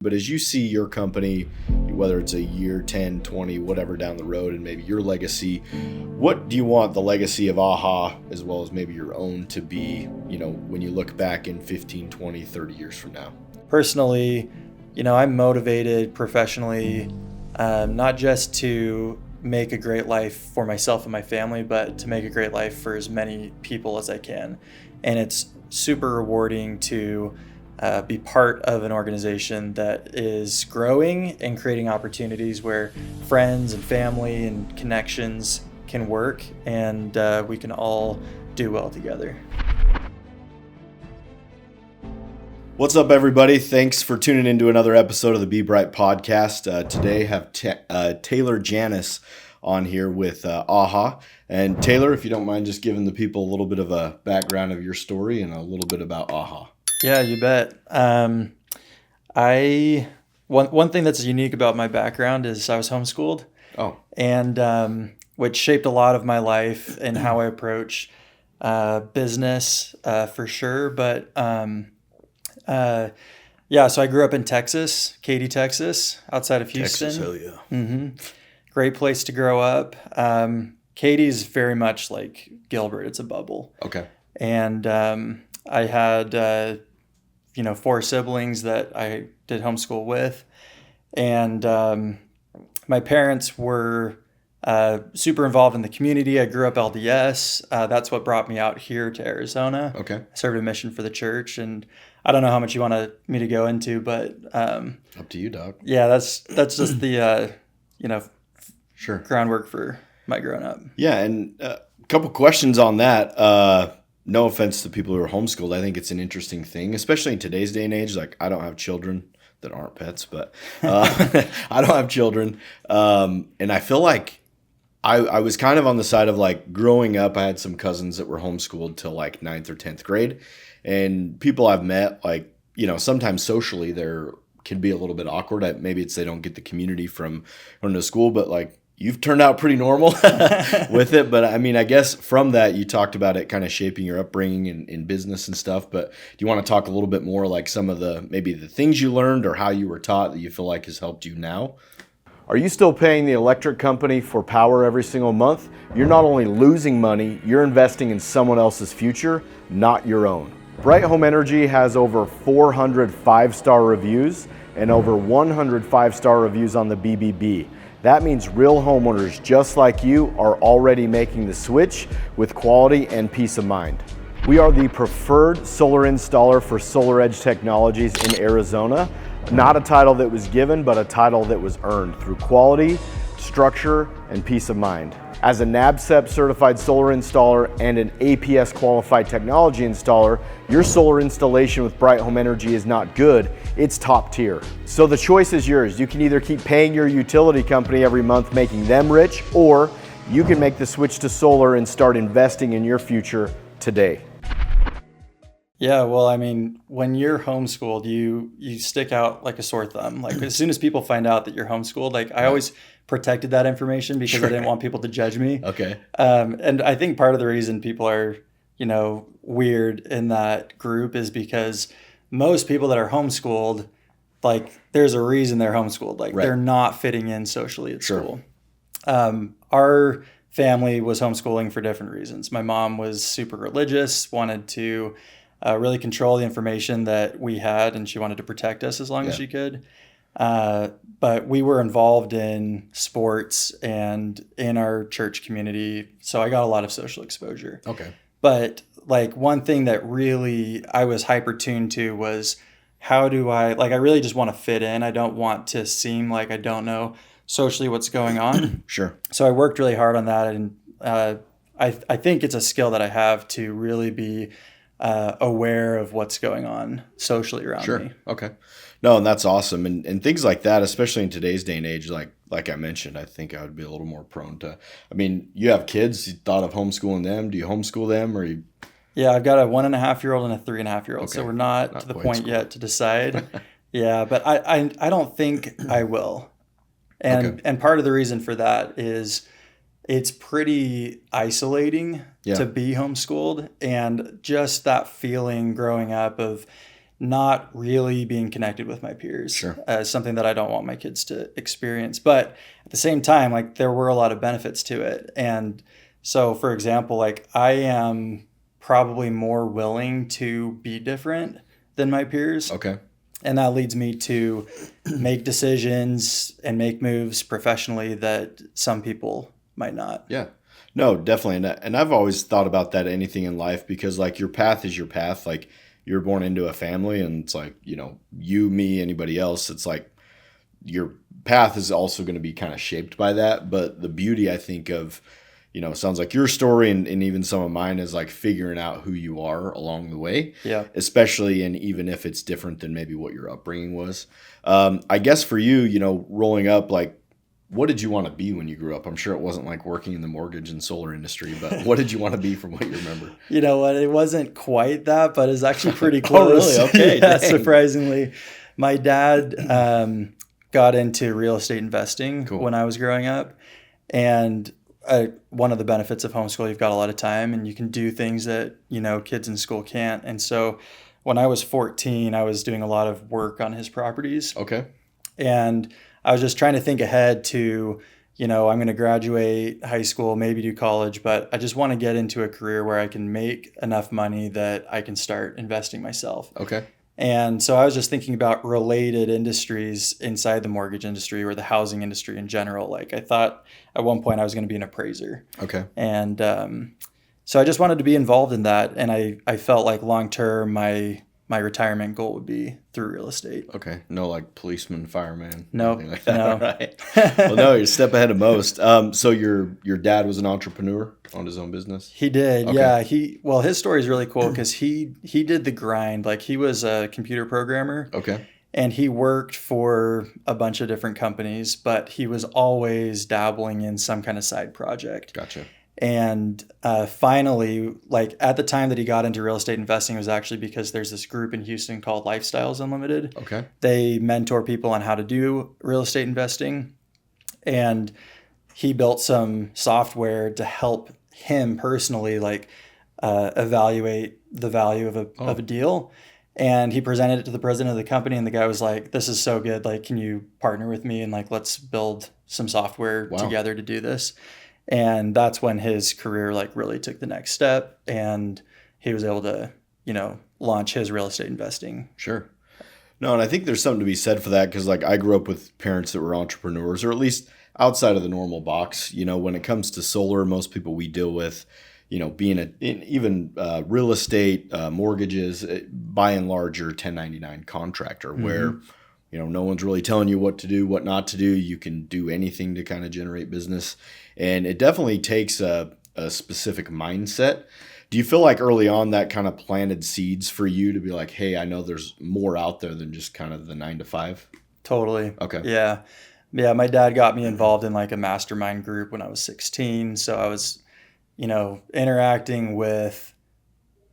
But as you see your company, whether it's a year, 10, 20, whatever down the road, and maybe your legacy, what do you want the legacy of AHA as well as maybe your own to be, when you look back in 15, 20, 30 years from now? Personally, I'm motivated professionally, not just to make a great life for myself and my family, but to make a great life for as many people as I can. And it's super rewarding to be part of an organization that is growing and creating opportunities where friends and family and connections can work, and we can all do well together. What's up, everybody? Thanks for tuning into another episode of the Be Bright podcast. Today I have Taylor Janis on here with AHA. And Taylor, if you don't mind just giving the people a little bit of a background of your story and a little bit about AHA. Yeah, you bet. One thing that's unique about my background is I was homeschooled. Oh. And which shaped a lot of my life and how I approach business for sure. But so I grew up in Texas, Katy, Texas, outside of Houston. Texas, hell yeah. Mm-hmm. Great place to grow up. Katy's very much like Gilbert. It's a bubble. Okay. And I had 4 siblings that I did homeschool with. And my parents were super involved in the community. I grew up LDS. That's what brought me out here to Arizona. Okay. I served a mission for the church, and I don't know how much you want me to go into, but up to you, Doc. Yeah, that's just the sure, groundwork for my growing up. Yeah, and a couple questions on that. No offense to people who are homeschooled. I think it's an interesting thing, especially in today's day and age. Like, I don't have children that aren't pets, but I don't have children. And I feel like I was kind of on the side of like growing up. I had some cousins that were homeschooled till like 9th or 10th grade. And people I've met, like, sometimes socially there can be a little bit awkward. Maybe it's they don't get the community from going to school, but like, you've turned out pretty normal with it. But I mean, I guess from that, you talked about it kind of shaping your upbringing in business and stuff. But do you want to talk a little bit more like some of maybe the things you learned or how you were taught that you feel like has helped you now? Are you still paying the electric company for power every single month? You're not only losing money, you're investing in someone else's future, not your own. Bright Home Energy has over 400 5-star reviews and over 100 5-star reviews on the BBB. That means real homeowners just like you are already making the switch with quality and peace of mind. We are the preferred solar installer for Solar Edge Technologies in Arizona. Not a title that was given, but a title that was earned through quality, structure, and peace of mind. As a NABCEP certified solar installer and an APS qualified technology installer, your solar installation with Bright Home Energy is not good, it's top tier. So the choice is yours. You can either keep paying your utility company every month, making them rich, or you can make the switch to solar and start investing in your future today. Yeah, well, I mean, when you're homeschooled, you stick out like a sore thumb. Like as soon as people find out that you're homeschooled, like I always protected that information because Sure. I didn't want people to judge me. Okay. And I think part of the reason people are, weird in that group is because most people that are homeschooled, like there's a reason they're homeschooled. Like Right. They're not fitting in socially at Sure. school. Our family was homeschooling for different reasons. My mom was super religious, wanted to really control the information that we had, and she wanted to protect us as long as she could. But we were involved in sports and in our church community, so I got a lot of social exposure. Okay. But like one thing that really I was hyper tuned to was how do I really just want to fit in. I don't want to seem like I don't know socially what's going on. Sure. So I worked really hard on that, and I think it's a skill that I have to really be aware of what's going on socially around me. Okay. No, and that's awesome. And things like that, especially in today's day and age, like I mentioned, I think I would be a little more prone to, you have kids, you thought of homeschooling them. Do you homeschool them or you? Yeah, I've got a 1.5-year-old and a 3.5-year-old. Okay. So we're not to the point school yet to decide. Yeah, but I don't think I will. And part of the reason for that is it's pretty isolating to be homeschooled, and just that feeling growing up of not really being connected with my peers. Sure. Something that I don't want my kids to experience. But at the same time, like there were a lot of benefits to it. And so, for example, like I am probably more willing to be different than my peers. Okay. And that leads me to make decisions and make moves professionally that some people might not. Yeah. No, definitely. And I've always thought about that anything in life, because like your path is your path. Like you're born into a family, and it's like, you, me, anybody else, it's like your path is also going to be kind of shaped by that. But the beauty, I think, of, sounds like your story and even some of mine is like figuring out who you are along the way. Yeah. Especially, and even if it's different than maybe what your upbringing was. I guess for you, rolling up, like, what did you want to be when you grew up? I'm sure it wasn't like working in the mortgage and solar industry, but what did you want to be from what you remember? You know what? It wasn't quite that, but it's actually pretty close. Oh, really? Okay. Yeah, surprisingly. My dad got into real estate investing when I was growing up. And one of the benefits of homeschool, you've got a lot of time and you can do things that, kids in school can't. And so when I was 14, I was doing a lot of work on his properties. Okay. And I was just trying to think ahead to, I'm going to graduate high school, maybe do college, but I just want to get into a career where I can make enough money that I can start investing myself. Okay. And so I was just thinking about related industries inside the mortgage industry or the housing industry in general. Like I thought at one point I was going to be an appraiser. Okay. And so I just wanted to be involved in that. And I felt like long-term, my retirement goal would be through real estate. Okay. No, like policeman, fireman. No, anything like that. no. All right. Well, no, you're a step ahead of most. So your dad was an entrepreneur, owned his own business? He did. Okay. Yeah. His story is really cool because he did the grind. Like he was a computer programmer. Okay. And he worked for a bunch of different companies, but he was always dabbling in some kind of side project. Gotcha. And finally, like at the time that he got into real estate investing, it was actually because there's this group in Houston called Lifestyles Unlimited. Okay. They mentor people on how to do real estate investing. And he built some software to help him personally, like evaluate the value of a deal. And he presented it to the president of the company, and the guy was like, "This is so good. Like, can you partner with me and like let's build some software together to do this?" And that's when his career like really took the next step, and he was able to, launch his real estate investing. Sure. No, and I think there's something to be said for that, because like I grew up with parents that were entrepreneurs, or at least outside of the normal box. When it comes to solar, most people we deal with, being even real estate, mortgages, by and large, you're a 1099 contractor where, no one's really telling you what to do, what not to do. You can do anything to kind of generate business. And it definitely takes a specific mindset. Do you feel like early on that kind of planted seeds for you to be like, hey, I know there's more out there than just kind of the 9 to 5? Totally. Okay. Yeah. Yeah. My dad got me involved in like a mastermind group when I was 16. So I was, interacting with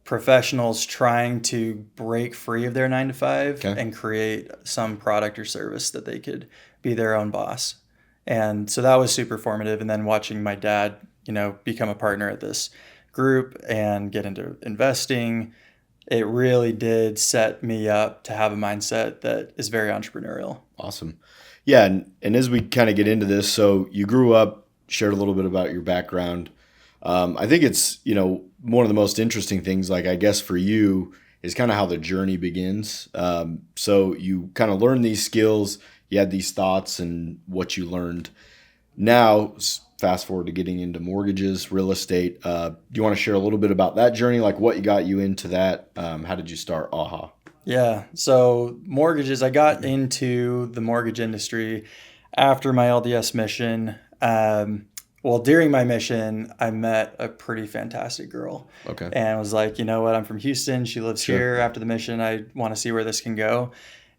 professionals trying to break free of their 9 to 5 and create some product or service that they could be their own boss. And so that was super formative. And then watching my dad, become a partner at this group and get into investing, it really did set me up to have a mindset that is very entrepreneurial. Awesome. Yeah. And as we kind of get into this, so you grew up, shared a little bit about your background. I think it's, one of the most interesting things, like I guess for you, is kind of how the journey begins. So you kind of learn these skills, you had these thoughts and what you learned. Now, fast forward to getting into mortgages, real estate. Do you want to share a little bit about that journey? Like what got you into that? How did you start AHA? Yeah. So mortgages, I got into the mortgage industry after my LDS mission. During my mission, I met a pretty fantastic girl. Okay. And was like, you know what? I'm from Houston. She lives here. After the mission, I want to see where this can go.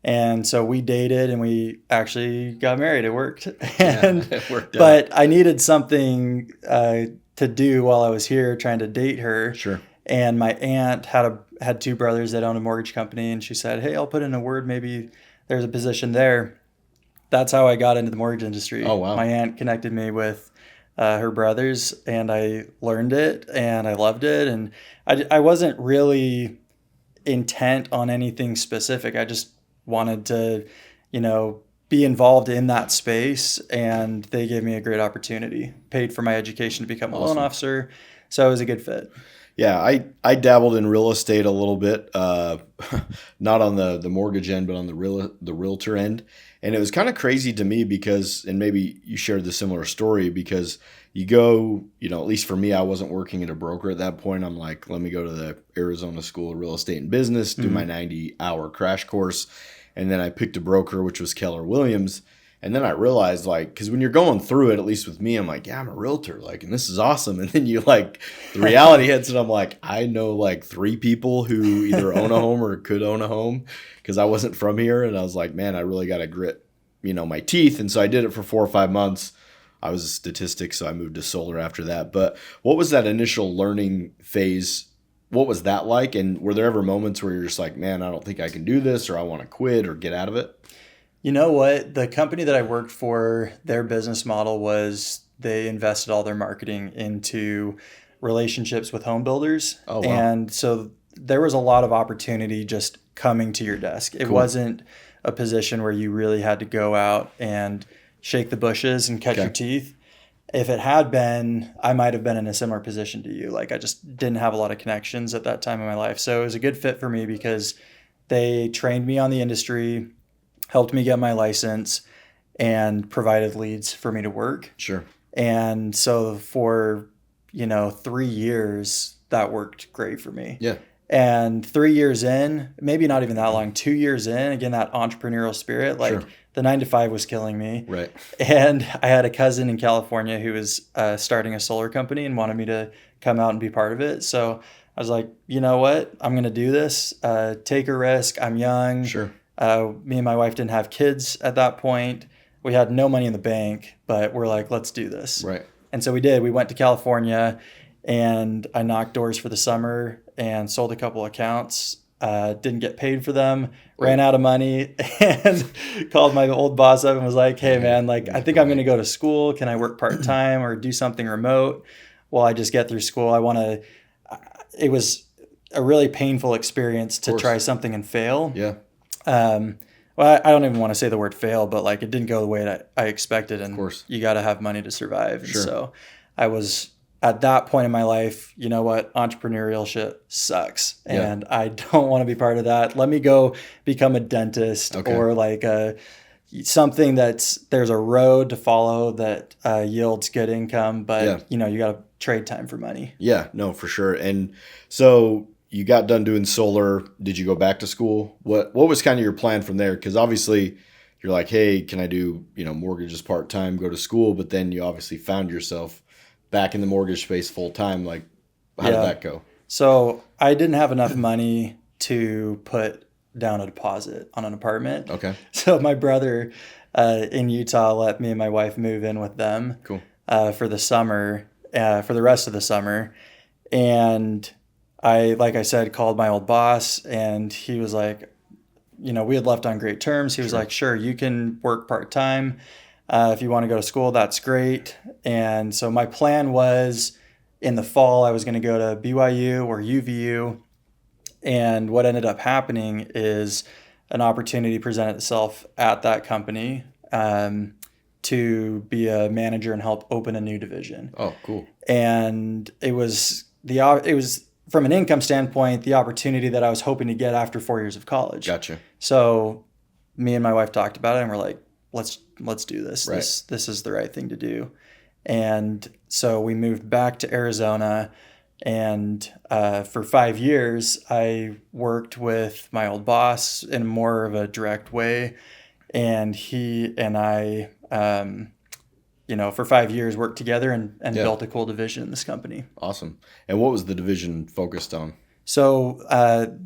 And so we dated and we actually got married. It worked. It worked out. But I needed something to do while I was here trying to date her. Sure. And my aunt had 2 brothers that owned a mortgage company. And she said, hey, I'll put in a word. Maybe there's a position there. That's how I got into the mortgage industry. Oh, wow. My aunt connected me with her brothers, and I learned it and I loved it. And I wasn't really intent on anything specific. I just wanted to, be involved in that space, and they gave me a great opportunity. Paid for my education to become a loan officer, so it was a good fit. Yeah, I dabbled in real estate a little bit, not on the mortgage end, but on the realtor end, and it was kind of crazy to me because, and maybe you shared the similar story, because you go, at least for me, I wasn't working at a broker at that point. I'm like, let me go to the Arizona School of Real Estate and Business, do my 90-hour crash course, and then I picked a broker, which was Keller Williams. And then I realized, because when you're going through it, at least with me, I'm like, yeah, I'm a realtor, and this is awesome. And then the reality hits, and I'm like, I know 3 people who either own a home or could own a home, because I wasn't from here. And I was like, man, I really got to grit, my teeth. And so I did it for 4 or 5 months. I was a statistic, so I moved to solar after that. But what was that initial learning phase? What was that like? And were there ever moments where you're just like, man, I don't think I can do this, or I want to quit or get out of it? You know what? The company that I worked for, their business model was they invested all their marketing into relationships with home builders. Oh, wow. And so there was a lot of opportunity just coming to your desk. It wasn't a position where you really had to go out and shake the bushes and cut your teeth. If it had been, I might have been in a similar position to you. I just didn't have a lot of connections at that time in my life. So it was a good fit for me because they trained me on the industry, helped me get my license, and provided leads for me to work. Sure. And so for, 3 years, that worked great for me. Yeah. And 3 years in, maybe not even that long, 2 years in, again, that entrepreneurial spirit, Sure. The 9 to 5 was killing me. Right. And I had a cousin in California who was starting a solar company and wanted me to come out and be part of it. So I was like, you know what? I'm going to do this. Take a risk. I'm young. Sure. Me and my wife didn't have kids at that point. We had no money in the bank, but we're like, let's do this. Right. And so we did. We went to California, and I knocked doors for the summer and sold a couple accounts. Didn't get paid for them, ran out of money, and called my old boss up and was like, hey, man, I think I'm going to go to school. Can I work part-time or do something remote while I just get through school? It was a really painful experience to try something and fail. Yeah. Well, I don't even want to say the word fail, but it didn't go the way that I expected. And of course, you got to have money to survive. Sure. And so I was at that point in my life, you know what? Entrepreneurial shit sucks. And I don't want to be part of that. Let me go become a dentist or something there's a road to follow that yields good income, but you got to trade time for money. Yeah, no, for sure. And so you got done doing solar. Did you go back to school? What was kind of your plan from there? Because obviously you're like, hey, can I do mortgages part time, go to school? But then you obviously found yourself back in the mortgage space full time. How did that go? So I didn't have enough money to put down a deposit on an apartment. Okay. So my brother in Utah let me and my wife move in with them. Cool. For the summer, for the rest of the summer. And I, like I said, called my old boss, and he was like, we had left on great terms. He was like, sure, you can work part-time. If you want to go to school, that's great. And so my plan was in the fall, I was going to go to BYU or UVU. And what ended up happening is an opportunity presented itself at that company to be a manager and help open a new division. Oh, cool. And it was from an income standpoint, the opportunity that I was hoping to get after 4 years of college. Gotcha. So me and my wife talked about it, and we're like, let's do this. Right. This is the right thing to do. And so we moved back to Arizona, and for 5 years, I worked with my old boss in more of a direct way. And he and I, for 5 years worked together and built a cool division in this company. Awesome. And what was the division focused on? So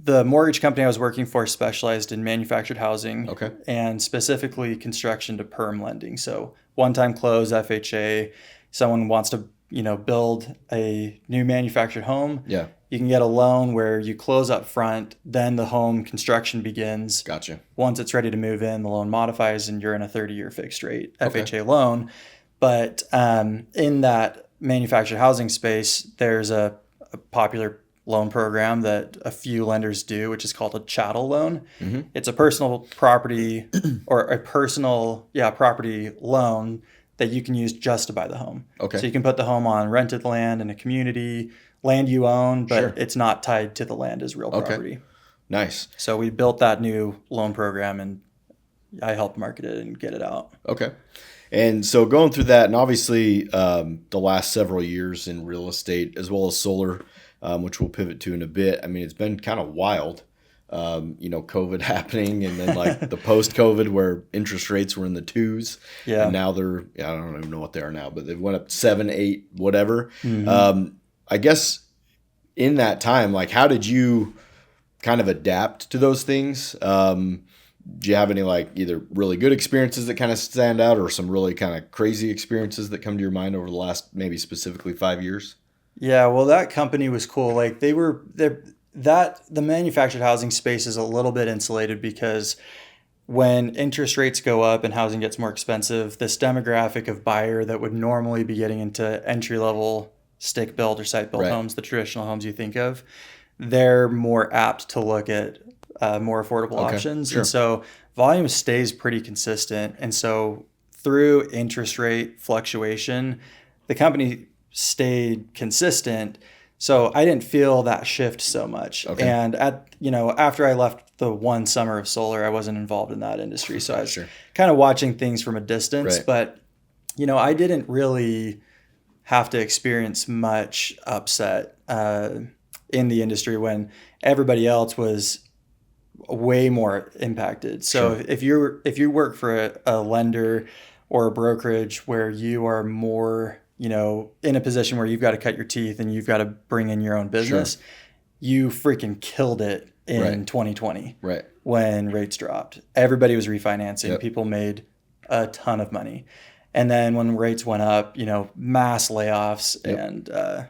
the mortgage company I was working for specialized in manufactured housing, and specifically construction to perm lending. So one-time close, FHA. Someone wants to build a new manufactured home. Yeah. You can get a loan where you close up front, then the home construction begins. Gotcha. Once it's ready to move in, the loan modifies, and you're in a 30-year fixed rate FHA loan. But in that manufactured housing space, there's a popular loan program that a few lenders do, which is called a chattel loan. Mm-hmm. It's a personal property or a personal, property loan that you can use just to buy the home. Okay. So you can put the home on rented land in a community, land you own, but Sure. it's not tied to the land as real property. Nice. So we built that new loan program, and I helped market it and get it out. Okay. And so going through that, and obviously the last several years in real estate as well as solar, which we'll pivot to in a bit. I mean, it's been kind of wild. COVID happening, and then like the post-COVID where interest rates were in the 2s. Yeah. And now they're, I don't even know what they are now, but they went up 7, 8, whatever. Mm-hmm. I guess in that time, like how did you kind of adapt to those things? Do you have any like either really good experiences that kind of stand out or some really kind of crazy experiences that come to your mind over the last maybe specifically 5 years? Yeah, well, that company was cool. Like the manufactured housing space is a little bit insulated because when interest rates go up and housing gets more expensive, this demographic of buyer that would normally be getting into entry level stick built or site built Right. homes, the traditional homes you think of, they're more apt to look at more affordable options. Sure. And so volume stays pretty consistent. And so through interest rate fluctuation, the company stayed consistent. So I didn't feel that shift so much. Okay. And after I left the one summer of solar, I wasn't involved in that industry. So I was Sure. kind of watching things from a distance, Right. but I didn't really have to experience much upset in the industry when everybody else was way more impacted. So Sure. if you work for a lender or a brokerage where you are more, in a position where you've got to cut your teeth and you've got to bring in your own business, you freaking killed it in Right. 2020 Right. when rates dropped. Everybody was refinancing. Yep. People made a ton of money. And then when rates went up, mass layoffs Yep. and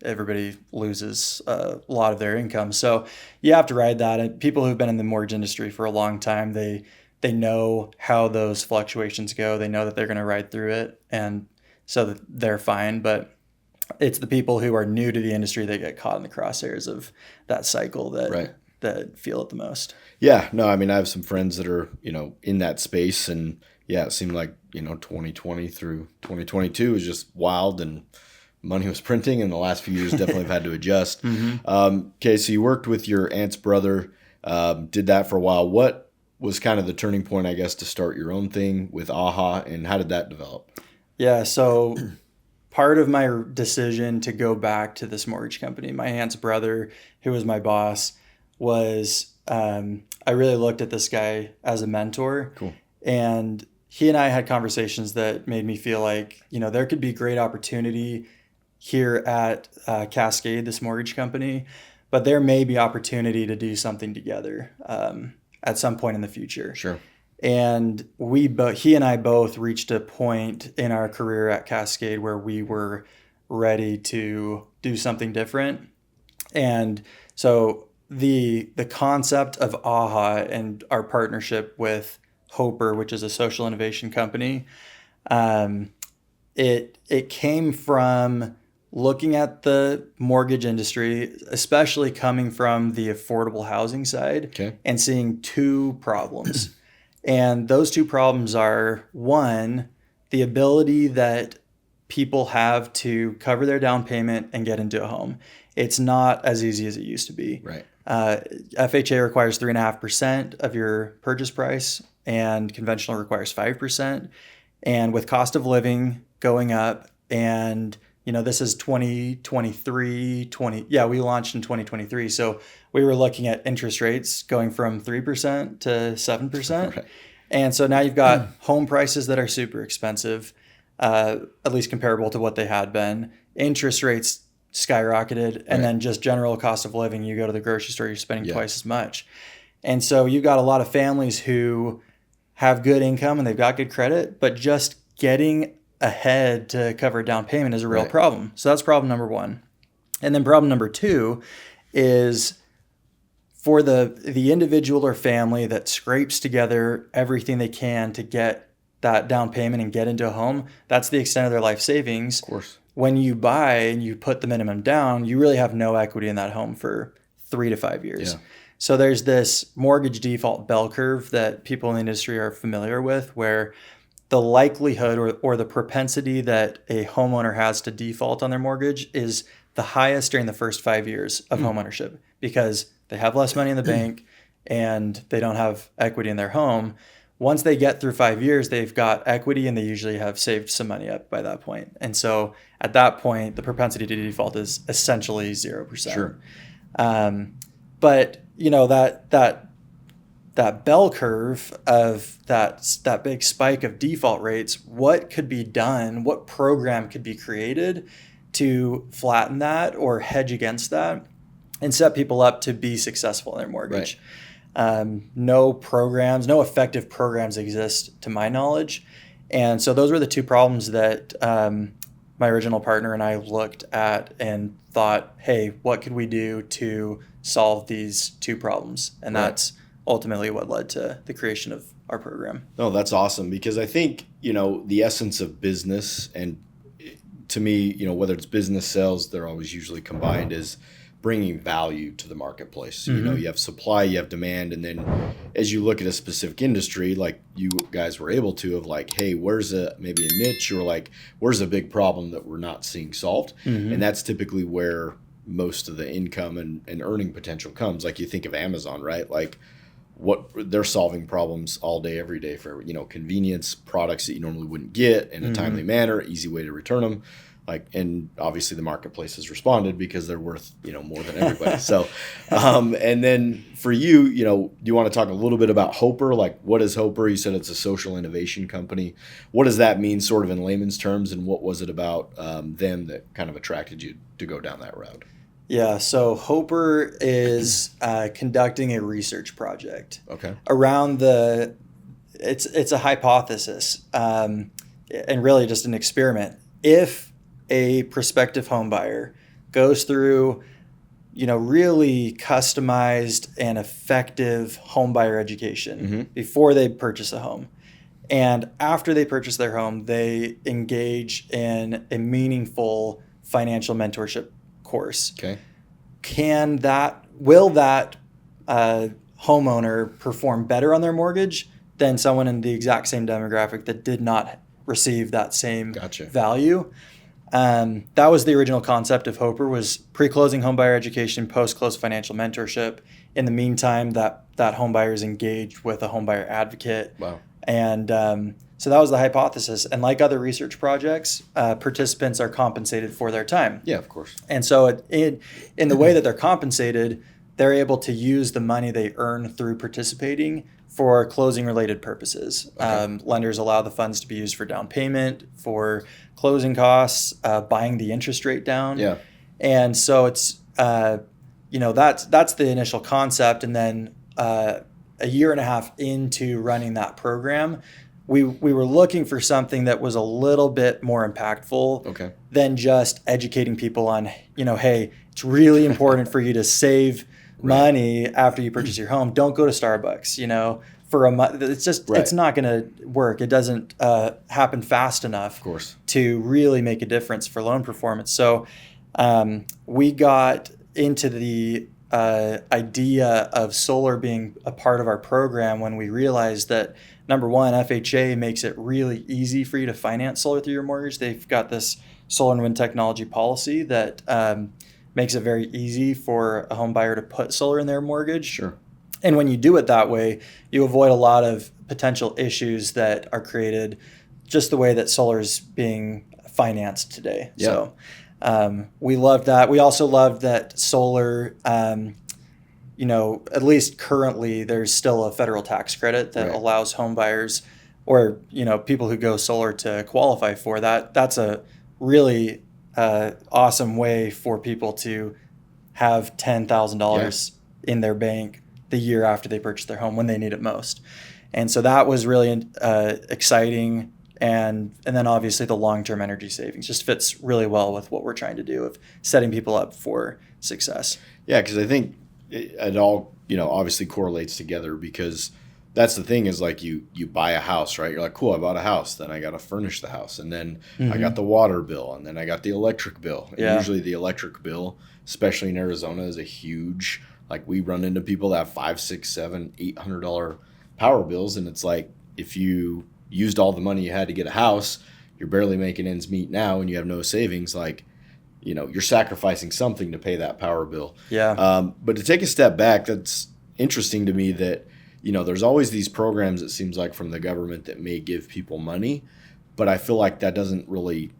everybody loses a lot of their income. So you have to ride that. And people who've been in the mortgage industry for a long time, they know how those fluctuations go. They know that they're going to ride through it, and so that they're fine. But it's the people who are new to the industry that get caught in the crosshairs of that cycle that feel it the most. Yeah, no, I mean, I have some friends that are, in that space, and yeah, it seemed like, 2020 through 2022 was just wild, and money was printing, and the last few years definitely have had to adjust. Mm-hmm. Okay, so you worked with your aunt's brother, did that for a while. What was kind of the turning point, I guess, to start your own thing with AHA, and how did that develop? Yeah, so part of my decision to go back to this mortgage company, my aunt's brother, who was my boss, was I really looked at this guy as a mentor. Cool. And he and I had conversations that made me feel like, there could be great opportunity here at Cascade, this mortgage company, but there may be opportunity to do something together at some point in the future. Sure. And he and I both reached a point in our career at Cascade where we were ready to do something different. And so the concept of AHA and our partnership with Hoper, which is a social innovation company, it came from looking at the mortgage industry, especially coming from the affordable housing side, Okay. and seeing two problems. And those two problems are, one, the ability that people have to cover their down payment and get into a home. It's not as easy as it used to be. Right. FHA requires 3.5% of your purchase price, and conventional requires 5%. And with cost of living going up, and this is 2023, we launched in 2023. So we were looking at interest rates going from 3% to 7%. Right. And so now you've got home prices that are super expensive, at least comparable to what they had been. Interest rates skyrocketed, and then just general cost of living. You go to the grocery store, you're spending twice as much. And so you've got a lot of families who have good income and they've got good credit, but just getting ahead to cover a down payment is a real problem. So that's problem number one. And then problem number two is for the individual or family that scrapes together everything they can to get that down payment and get into a home. That's the extent of their life savings. Of course. when you buy and you put the minimum down, you really have no equity in that home for 3 to 5 years. Yeah. So there's this mortgage default bell curve that people in the industry are familiar with, where the likelihood or the propensity that a homeowner has to default on their mortgage is the highest during the first 5 years of homeownership, because they have less money in the bank and they don't have equity in their home. Once they get through 5 years, they've got equity and they usually have saved some money up by that point. And so at that point, the propensity to default is essentially 0%. Sure. But that bell curve of that big spike of default rates, what could be done? What program could be created to flatten that or hedge against that and set people up to be successful in their mortgage? Right. No effective programs exist to my knowledge. And so those were the two problems that my original partner and I looked at and thought, hey, what could we do to solve these two problems? And that's ultimately what led to the creation of our program. No, that's awesome, because I think, the essence of business, and to me, whether it's business sales, they're always usually combined, is bringing value to the marketplace. Mm-hmm. You have supply, you have demand, and then as you look at a specific industry, like you guys were able to, of like, hey, where's maybe a niche, or like, where's a big problem that we're not seeing solved? Mm-hmm. And that's typically where most of the income and earning potential comes. Like you think of Amazon, right? Like what they're solving problems all day, every day for, convenience, products that you normally wouldn't get in a timely manner, easy way to return them. And obviously the marketplace has responded because they're worth, more than everybody. So, and then for you, do you want to talk a little bit about Hoper? Like, what is Hoper? You said it's a social innovation company. What does that mean sort of in layman's terms? And what was it about them that kind of attracted you to go down that route? Yeah, so Hoper is conducting a research project around it's a hypothesis and really just an experiment. If a prospective home buyer goes through, really customized and effective home buyer education before they purchase a home, and after they purchase their home, they engage in a meaningful financial mentorship course. Okay. Will that homeowner perform better on their mortgage than someone in the exact same demographic that did not receive that same value? That was the original concept of Hoper, was pre-closing homebuyer education, post-close financial mentorship. In the meantime, that homebuyer is engaged with a homebuyer advocate. Wow. And so that was the hypothesis. And like other research projects, participants are compensated for their time. Yeah, of course. And so in the way that they're compensated, they're able to use the money they earn through participating for closing-related purposes. Okay. Lenders allow the funds to be used for down payment, for closing costs, buying the interest rate down. Yeah. And so it's, that's the initial concept. And then a year and a half into running that program, we were looking for something that was a little bit more impactful than just educating people on, hey, it's really important for you to save money after you purchase your home. Don't go to Starbucks, for a month. It's just, it's not going to work. It doesn't happen fast enough to really make a difference for loan performance. So we got into the idea of solar being a part of our program when we realized that, number one, FHA makes it really easy for you to finance solar through your mortgage. They've got this solar and wind technology policy that makes it very easy for a home buyer to put solar in their mortgage. Sure. And when you do it that way, you avoid a lot of potential issues that are created just the way that solar is being financed today. Yeah. So we loved that. We also loved that solar, at least currently, there's still a federal tax credit that allows home buyers or, people who go solar to qualify for that. That's a really awesome way for people to have $10,000 in their bank the year after they purchase their home when they need it most. And so that was really exciting. And then obviously the long-term energy savings just fits really well with what we're trying to do of setting people up for success. Yeah, because I think it all, obviously correlates together, because that's the thing is like you buy a house, right? You're like, cool, I bought a house. Then I got to furnish the house. And then I got the water bill. And then I got the electric bill. And Yeah. usually the electric bill, especially in Arizona, is a huge, like we run into people that have $500, $600, $700, $800 power bills. And it's like, if you used all the money you had to get a house, you're barely making ends meet now and you have no savings. Like, you're sacrificing something to pay that power bill. Yeah. But to take a step back, that's interesting to me that, there's always these programs, it seems like, from the government that may give people money, but I feel like that doesn't really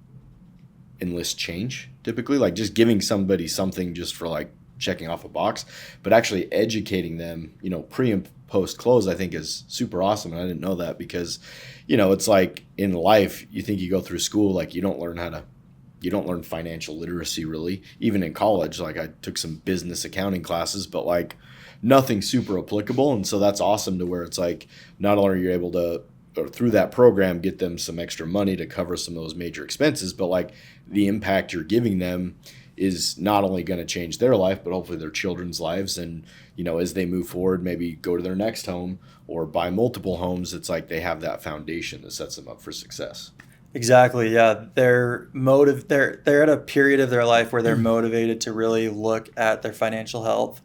enlist change typically. Like just giving somebody something just for like checking off a box, but actually educating them, pre and post close, I think is super awesome. And I didn't know that because, it's like in life, you think you go through school, like you don't learn financial literacy really. Even in college, like I took some business accounting classes, but like nothing super applicable. And so that's awesome to where it's like, not only are you able to, or through that program, get them some extra money to cover some of those major expenses, but like the impact you're giving them is not only going to change their life, but hopefully their children's lives. And, as they move forward, maybe go to their next home or buy multiple homes, it's like they have that foundation that sets them up for success. Exactly. Yeah. They're at a period of their life where they're motivated to really look at their financial health.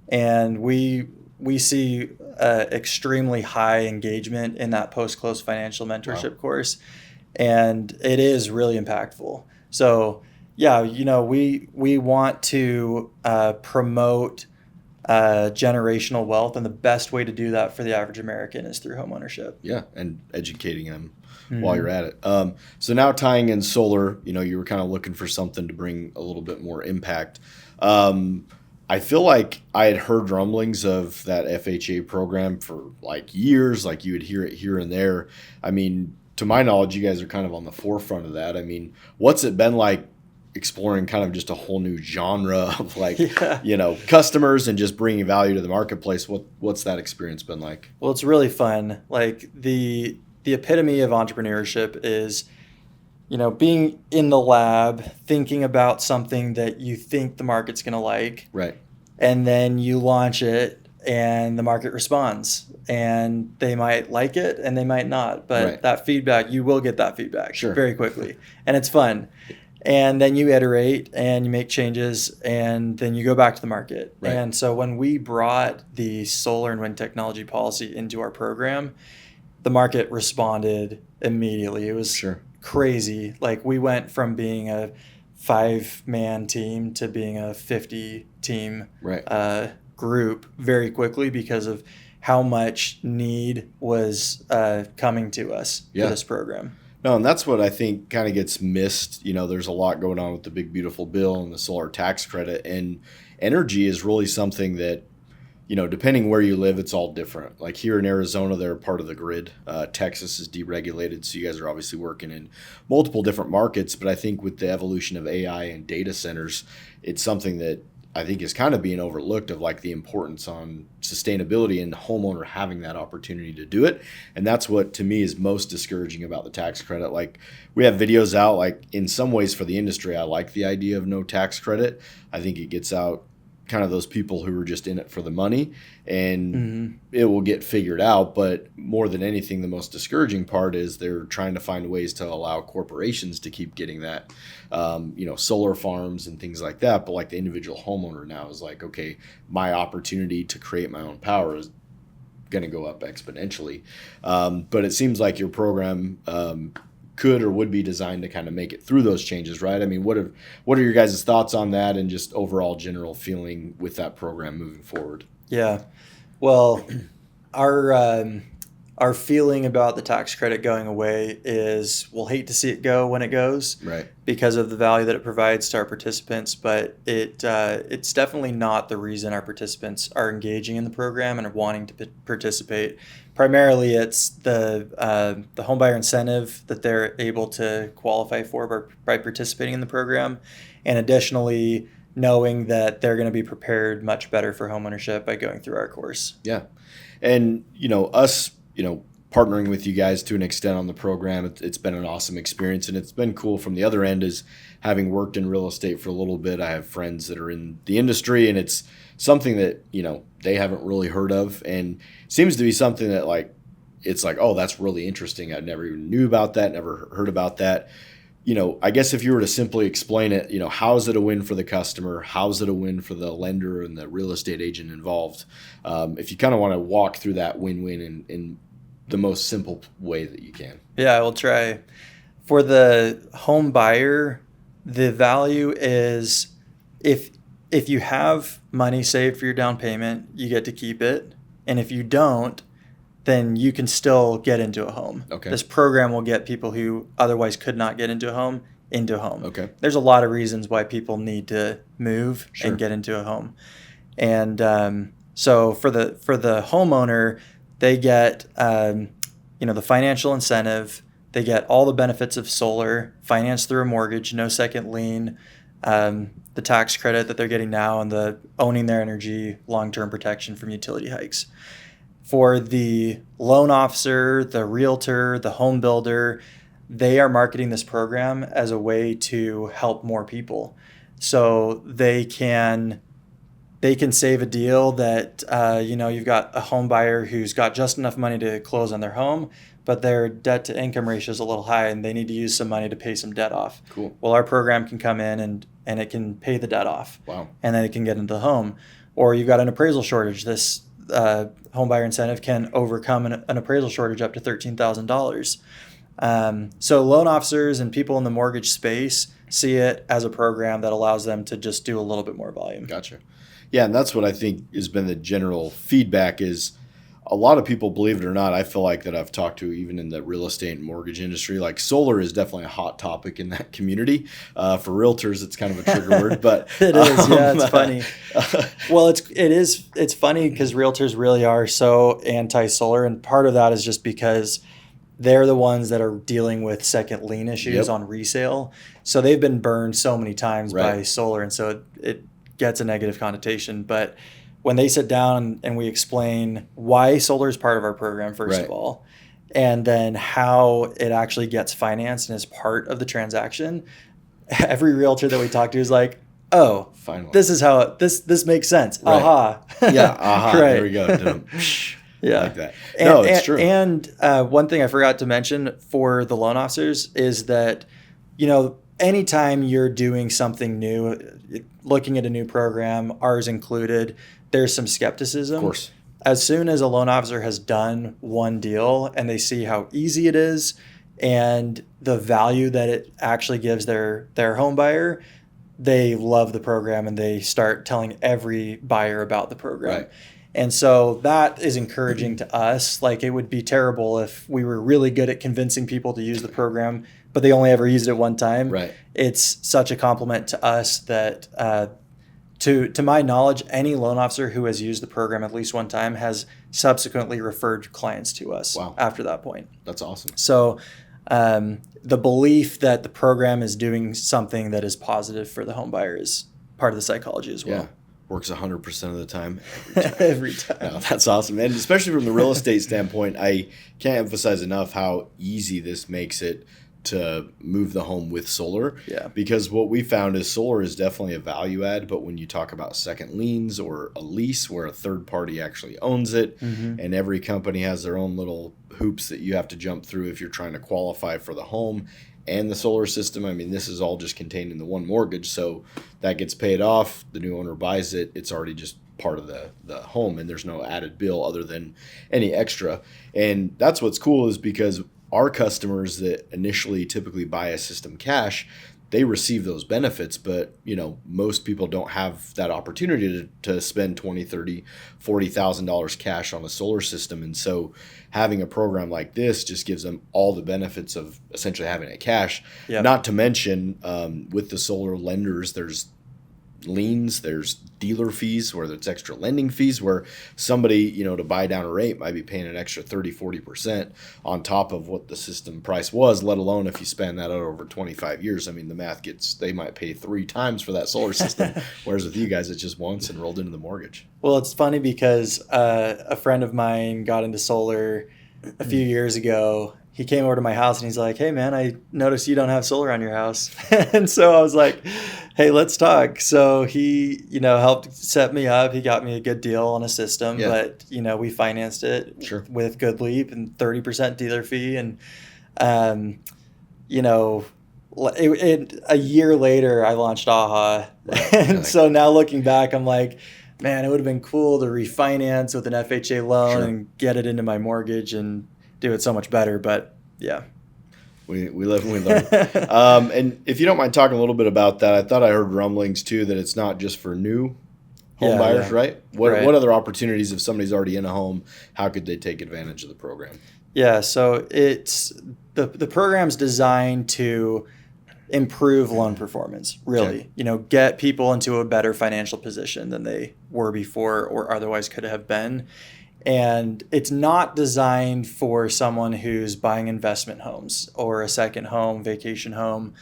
And we see extremely high engagement in that post-close financial mentorship course. And it is really impactful. So yeah, we want to promote generational wealth, and the best way to do that for the average American is through homeownership. Yeah, and educating them while you're at it. So now tying in solar, you were kind of looking for something to bring a little bit more impact. I feel like I had heard rumblings of that FHA program for like years, like you would hear it here and there. I mean, to my knowledge, you guys are kind of on the forefront of that. I mean, what's it been like exploring kind of just a whole new genre of like, customers and just bringing value to the marketplace? What's that experience been like? Well, it's really fun. Like the epitome of entrepreneurship is, being in the lab, thinking about something that you think the market's going to like. Right. And then you launch it and the market responds, and they might like it and they might not. But that feedback, you will get that feedback very quickly. And it's fun. And then you iterate and you make changes, and then you go back to the market. Right. And so when we brought the solar and wind technology policy into our program, the market responded immediately. It was crazy. Like we went from being a 5-man team to being a 50-team group very quickly because of how much need was coming to us for this program. No, and that's what I think kind of gets missed. There's a lot going on with the big, beautiful bill and the solar tax credit. And energy is really something that, depending where you live, it's all different. Like here in Arizona, they're part of the grid. Texas is deregulated, so you guys are obviously working in multiple different markets. But I think with the evolution of AI and data centers, it's something that I think is kind of being overlooked of like the importance on sustainability and the homeowner having that opportunity to do it. And that's what to me is most discouraging about the tax credit. Like we have videos out, like in some ways for the industry, I like the idea of no tax credit. I think it gets out kind of those people who are just in it for the money, and it will get figured out. But more than anything, the most discouraging part is they're trying to find ways to allow corporations to keep getting that, solar farms and things like that. But like the individual homeowner now is like, okay, my opportunity to create my own power is going to go up exponentially. But it seems like your program could or would be designed to kind of make it through those changes, right? I mean, what are your guys' thoughts on that and just overall general feeling with that program moving forward? Yeah. Well, our feeling about the tax credit going away is we'll hate to see it go when it goes, right? Because of the value that it provides to our participants. But it's definitely not the reason our participants are engaging in the program and are wanting to participate. Primarily, it's the homebuyer incentive that they're able to qualify for by participating in the program, and additionally, knowing that they're going to be prepared much better for homeownership by going through our course. Yeah, and us, partnering with you guys to an extent on the program. It's been an awesome experience, and it's been cool from the other end is having worked in real estate for a little bit. I have friends that are in the industry, and it's something that, they haven't really heard of, and seems to be something that it's like, oh, that's really interesting. I never even knew about that, never heard about that. I guess if you were to simply explain it, how is it a win for the customer? How is it a win for the lender and the real estate agent involved? If you kind of want to walk through that win-win in the most simple way that you can. Yeah, I will try. For the home buyer, the value is if you have money saved for your down payment, you get to keep it. And if you don't, then you can still get into a home. Okay. This program will get people who otherwise could not get into a home into a home. Okay. There's a lot of reasons why people need to move Sure. and get into a home. And so for the homeowner, they get the financial incentive. They get all the benefits of solar, financed through a mortgage, no second lien, the tax credit that they're getting now, and the owning their energy, long-term protection from utility hikes. For the loan officer, the realtor, the home builder, they are marketing this program as a way to help more people. So they can save a deal that, you've got a home buyer who's got just enough money to close on their home, but their debt to income ratio is a little high and they need to use some money to pay some debt off. Cool. Well, our program can come in and it can pay the debt off. Wow. And then it can get into the home. Or you've got an appraisal shortage. This home buyer incentive can overcome an appraisal shortage up to $13,000. So loan officers and people in the mortgage space see it as a program that allows them to just do a little bit more volume. Gotcha. Yeah, and that's what I think has been the general feedback is a lot of people, believe it or not, I feel like that I've talked to even in the real estate and mortgage industry, like solar is definitely a hot topic in that community. For realtors, it's kind of a trigger word, but it is. Yeah, it's funny. Well, it's funny because realtors really are so anti-solar, and part of that is just because they're the ones that are dealing with second lien issues on resale. So they've been burned so many times by solar, and so it gets a negative connotation. But when they sit down and we explain why solar is part of our program, first of all, and then how it actually gets financed and is part of the transaction, every realtor that we talk to is like, oh, finally, this is how this makes sense. Right. Aha. Yeah, aha. Right. There we go. Yeah. Like that. No, it's true. And one thing I forgot to mention for the loan officers is that, anytime you're doing something new, looking at a new program, ours included, there's some skepticism. Of course. As soon as a loan officer has done one deal and they see how easy it is and the value that it actually gives their home buyer, they love the program and they start telling every buyer about the program. Right. And so that is encouraging to us. Like, it would be terrible if we were really good at convincing people to use the program, but they only ever used it one time. Right. It's such a compliment to us that, to my knowledge, any loan officer who has used the program at least one time has subsequently referred clients to us after that point. That's awesome. So the belief that the program is doing something that is positive for the home buyer is part of the psychology as well. Yeah. Works 100% of the time. Every time. No, that's awesome. And especially from the real estate standpoint, I can't emphasize enough how easy this makes it to move the home with solar. Yeah. Because what we found is solar is definitely a value add, but when you talk about second liens or a lease where a third party actually owns it, and every company has their own little hoops that you have to jump through if you're trying to qualify for the home and the solar system. I mean, this is all just contained in the one mortgage. So that gets paid off. The new owner buys it. It's already just part of the home, and there's no added bill other than any extra. And that's what's cool is because our customers that initially typically buy a system cash, they receive those benefits, but most people don't have that opportunity to spend $20,000, $30,000, $40,000 cash on a solar system. And so having a program like this just gives them all the benefits of essentially having it cash. Yep. Not to mention with the solar lenders, there's liens, there's dealer fees where there's extra lending fees where somebody, to buy down a rate might be paying an extra 30-40% on top of what the system price was, let alone if you span that out over 25 years. I mean, the math they might pay 3 times for that solar system, whereas with you guys, it's just once and rolled into the mortgage. Well, it's funny because a friend of mine got into solar a few years ago, he came over to my house and he's like, "Hey man, I noticed you don't have solar on your house." And so I was like, "Hey, let's talk." So he, helped set me up. He got me a good deal on a system, Yeah. but we financed it Sure. with Good Leap and 30% dealer fee. And, um, you know, a year later, I launched AHA. Right. And so now looking back, I'm like, man, it would have been cool to refinance with an FHA loan Sure. and get it into my mortgage and do it so much better. But yeah. We live and we learn. And if you don't mind talking a little bit about that, I thought I heard rumblings too that it's not just for new home buyers, Yeah. right? What Right. what other opportunities if somebody's already in a home? How could they take advantage of the program? Yeah, so it's the program's designed to improve loan performance, really. Okay. Get people into a better financial position than they were before or otherwise could have been. And it's not designed for someone who's buying investment homes or a second home, vacation home,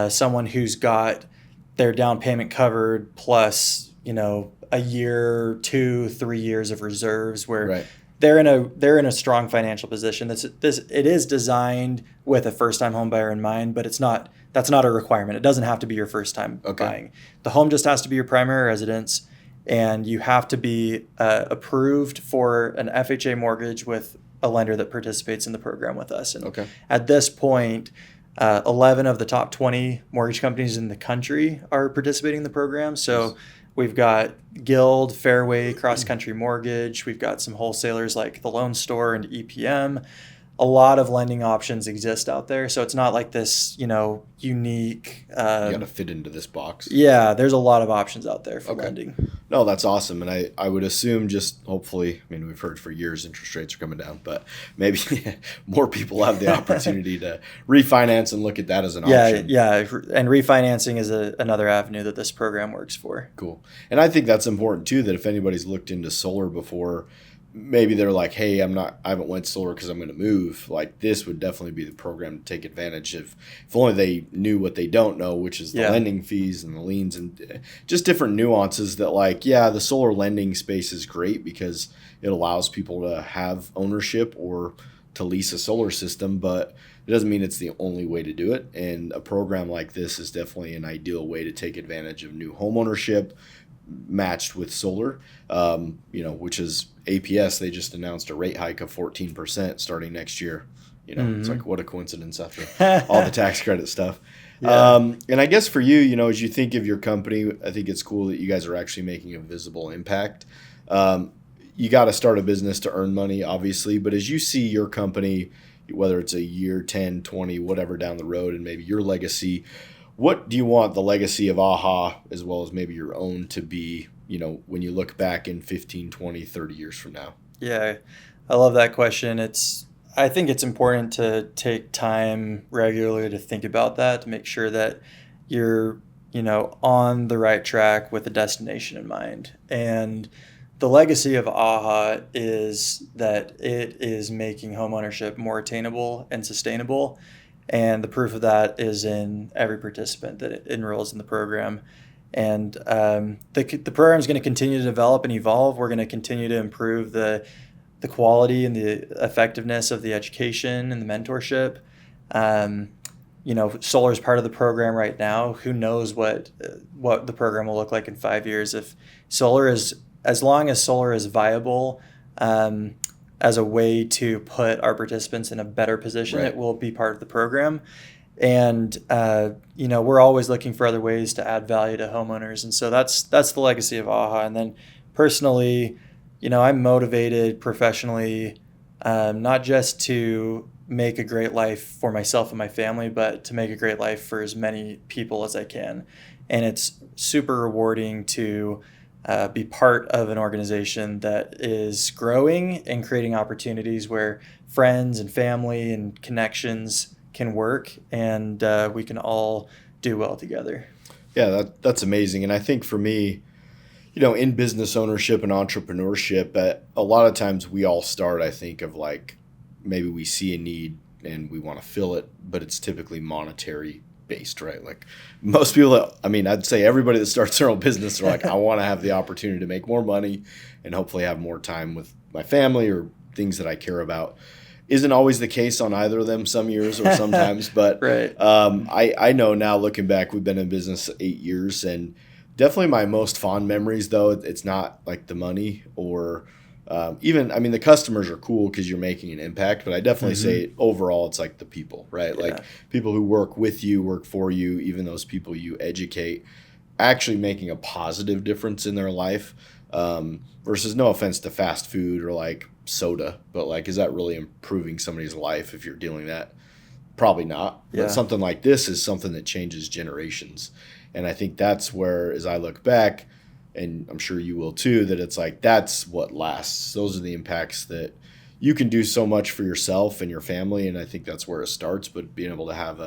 someone who's got their down payment covered plus, a year, 2-3 years of reserves where Right. they're in a strong financial position. It is designed with a first time home buyer in mind, but that's not a requirement. It doesn't have to be your first time buying. The home just has to be your primary residence, and you have to be approved for an FHA mortgage with a lender that participates in the program with us. And at this point, 11 of the top 20 mortgage companies in the country are participating in the program. So we've got Guild, Fairway, Cross Country Mortgage. We've got some wholesalers like the Loan Store and EPM. A lot of lending options exist out there. So it's not like this, unique. You got to fit into this box. Yeah, there's a lot of options out there for lending. No, that's awesome. And I would assume just hopefully, we've heard for years interest rates are coming down, but maybe more people have the opportunity to refinance and look at that as an option. Yeah. And refinancing is another avenue that this program works for. Cool. And I think that's important too, that if anybody's looked into solar before, maybe they're like, hey, I haven't went solar because I'm going to move. Like this would definitely be the program to take advantage of. If only they knew what they don't know, which is the lending fees and the liens and just different nuances that the solar lending space is great because it allows people to have ownership or to lease a solar system, but it doesn't mean it's the only way to do it. And a program like this is definitely an ideal way to take advantage of new home ownership matched with solar, which is APS. They just announced a rate hike of 14% starting next year. It's like, what a coincidence after all the tax credit stuff. Yeah. And I guess for you, as you think of your company, I think it's cool that you guys are actually making a visible impact. You got to start a business to earn money, obviously, but as you see your company, whether it's a year, 10, 20, whatever down the road, and maybe your legacy, what do you want the legacy of AHA as well as maybe your own to be, when you look back in 15, 20, 30 years from now? Yeah, I love that question. I think it's important to take time regularly to think about that, to make sure that you're, on the right track with the destination in mind. And the legacy of AHA is that it is making homeownership more attainable and sustainable. And the proof of that is in every participant that enrolls in the program. And the program is going to continue to develop and evolve. We're going to continue to improve the quality and the effectiveness of the education and the mentorship. Solar is part of the program right now. Who knows what the program will look like in 5 years? As long as solar is viable, as a way to put our participants in a better position, Right. It will be part of the program. And, we're always looking for other ways to add value to homeowners. And so that's the legacy of AHA. And then personally, I'm motivated professionally, not just to make a great life for myself and my family, but to make a great life for as many people as I can. And it's super rewarding to be part of an organization that is growing and creating opportunities where friends and family and connections can work, and we can all do well together. Yeah, that's amazing. And I think for me, in business ownership and entrepreneurship, a lot of times we all start, I think, of like maybe we see a need and we want to fill it, but it's typically monetary based, right? Like most people, I'd say everybody that starts their own business are like, I want to have the opportunity to make more money and hopefully have more time with my family or things that I care about. isn't always the case on either of them some years or sometimes. But Right. I know now looking back, we've been in business 8 years, and definitely my most fond memories, though, it's not like the money or even, I mean, the customers are cool because you're making an impact, but I definitely say overall it's like the people, right? Yeah. Like people who work with you, work for you, even those people you educate, actually making a positive difference in their life versus, no offense to fast food or like soda, but like, is that really improving somebody's life if you're dealing that? Probably not. Yeah. But something like this is something that changes generations. And I think that's where, as I look back, and I'm sure you will too, that it's like that's what lasts. Those are the impacts that you can do so much for yourself and your family, and I think that's where it starts. But being able to have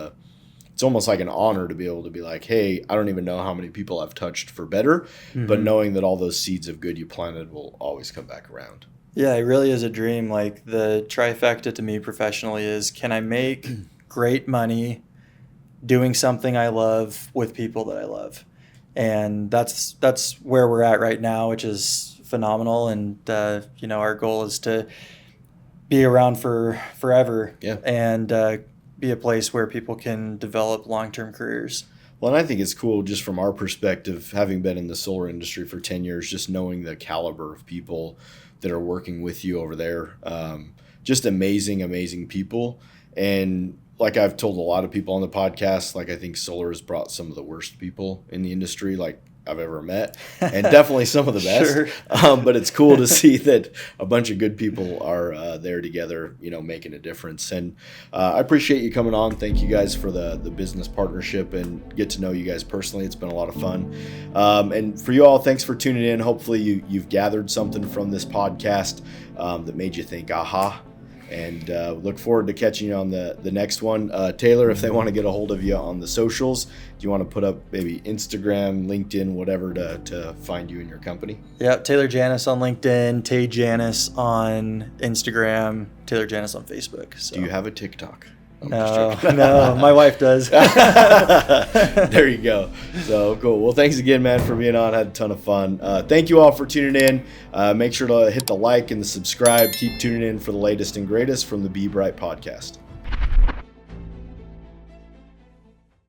it's almost like an honor to be able to be like, hey, I don't even know how many people I've touched for better, but knowing that all those seeds of good you planted will always come back around. Yeah, it really is a dream. Like the trifecta to me professionally is, can I make great money doing something I love with people that I love? And that's where we're at right now, which is phenomenal. And our goal is to be around for forever, and be a place where people can develop long-term careers. Well, and I think it's cool just from our perspective, having been in the solar industry for 10 years, just knowing the caliber of people that are working with you over there. Just amazing, amazing people. And like I've told a lot of people on the podcast, like I think solar has brought some of the worst people in the industry like I've ever met, and definitely some of the best. Sure. But it's cool to see that a bunch of good people are there together, making a difference. And I appreciate you coming on. Thank you guys for the business partnership and get to know you guys personally. It's been a lot of fun. And for you all, thanks for tuning in. Hopefully you've gathered something from this podcast that made you think, aha. And look forward to catching you on the next one. Taylor, if they want to get a hold of you on the socials, do you want to put up maybe Instagram, LinkedIn, whatever to find you and your company? Yeah, Taylor Janis on LinkedIn, Tay Janis on Instagram, Taylor Janis on Facebook. So. Do you have a TikTok? No, my wife does. There you go. So cool. Well, thanks again, man, for being on. I had a ton of fun. Thank you all for tuning in. Make sure to hit the like and the subscribe. Keep tuning in for the latest and greatest from the Be Bright podcast.